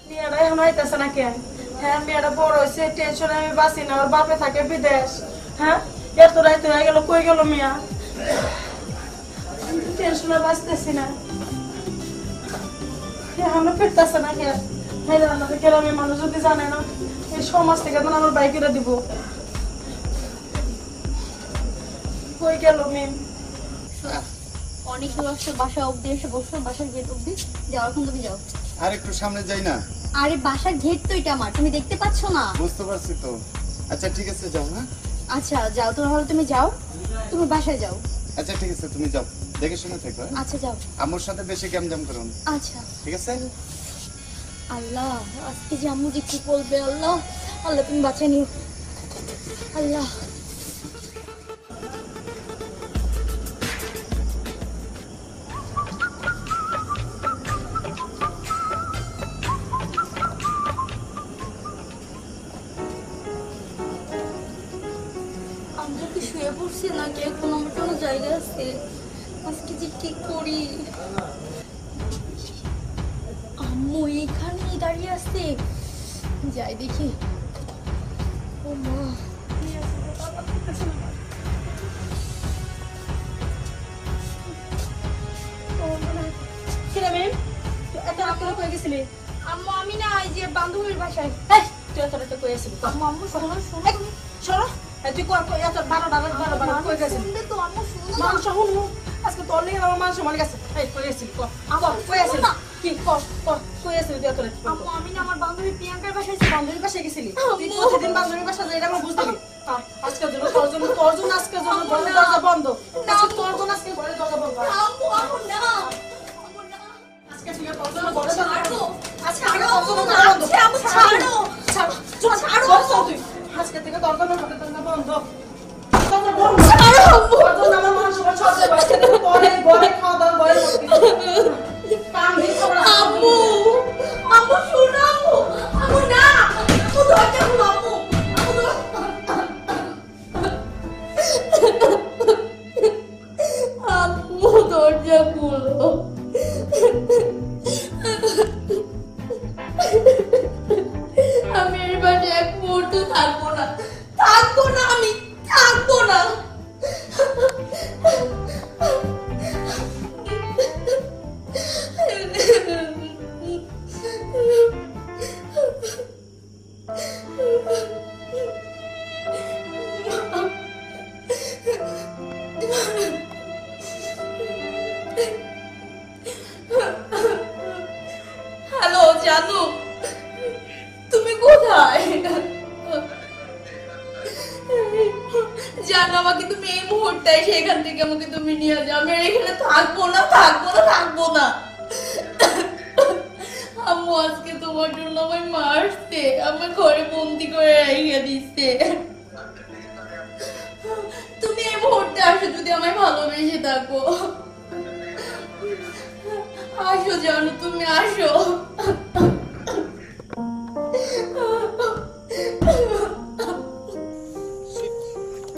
মেয়েরা এখন আইতেছে না কেন? হ্যাঁ, মেয়েরা বড় হয়েছে, টেনশনে আমি বাঁচি না, ওর বাপে থাকে বিদেশ। হ্যাঁ, এত রাইতে হয়ে গেল, কই গেল মিয়া? টেনশনে বাঁচতেছি না, এখনো ফিরতেছে না কেন? আমাদের গ্রামের মানুষ যদি জানে না, এই সমাজ থেকে তো আমার বাইকেরা দিব। কই গেল মিম? অনেক বাসা অব্দি এসে বসো, বাসার গেট অব্দি যাও। এখন তুমি যাও। আর একটু সামনে যাই না? আরে বাসার গেট তো এটা আমার, তুমি দেখতে পাচ্ছ না? বুঝতে পারছি তো। আচ্ছা ঠিক আছে, যাও। হ্যাঁ আচ্ছা যাও, তাহলে তুমি যাও, তুমি বাসায় যাও। আচ্ছা ঠিক আছে, তুমি যাও, দেখে শুনে থেকো। আচ্ছা যাও। আম্মুর সাথে বেশি গ্যামজাম করো না। আচ্ছা ঠিক আছে। আল্লাহ, আজকে যে আম্মু যে কি বলবে, আল্লাহ আল্লাহ তুমি বাঁচিয়ে নিও আল্লাহ। আমরা কি শুয়ে পড়ছি নাকি এখন আমার কোনো জায়গা আছে? আজকে যে কি করি? আম্মু এখানেই দাঁড়িয়ে আছে, যাই দেখি। ও মা, আম্মু আমি না এই যে বান্ধবীর বাসায়। তুই এত রাতে কই আসিলি? আম্মু আম্মু শোনো শোনো তুমি। সরো, তুই এত বারো কই গেছিস? শুনলে তো আম্মু শুনো না। মানুষ শুনু, আজকে তোর লেগে আমার মানুষ মার গেছে। এই কই আসিলি? কই আসিলি? কি কই আসিলি তুই এত রাতে? আম্মু আমি না আমার বান্ধবী প্রিয়াঙ্কার বাসায় বান্ধবীর বাসায় গেছিলি? তুই প্রতিদিন বান্ধবীর বাসায় যাই, এটা আমার বুঝতে হবে। আজকের জন্য তোর জন্য আজকের জন্য ঘরের দরজা বন্ধ। আজকে তোর জন্য আজকে ঘরের দরজা বন্ধ। আম্মু আম্মু না, আম্মু না, আজকে থেকে তোর জন্য ঘরের দরজা বন্ধ। আজকে থেকে ছাড়ো, তোর জন্য ঘরের বন্ধ। আম্মু ছাড়ো, ছাড়ো তুই। আজকে থেকে তোর জন্য ঘরের দরজা বন্ধ। দরজা বন্ধ। ছাড়ো আম্মু। তোর জন্য আমার মানুষ সবাই সব যাবে। আজকে থেকে ঘরে খাওয়া দাওয়া ঘরে করতে। কাম দিয়ে খাবার আম্মু আম্মু শোনো, আম্মু আম্মু না, আম্মু দরজা খুলো, আম্মু আম্মু দরজা খুলো। আমি এই বাড়ি এক মুহূর্ত থাকবো না, আমি থাকবো না। হ্যালো জানু, তুমি কোথায়? জানো আমাকে তুমি এই মুহূর্তে সেখান থেকে আমাকে তুমি নিয়ে যাও, আমি আর এখানে থাকবো না। আম্মু আজকে তোমার জন্য আমায় মারছে, আমার ঘরে বন্দি করে রেখে দিচ্ছে। তুমি এই মুহূর্তে আসো, যদি আমায় ভালোবেসে থাকো। আসো জানো, তুমি আসো।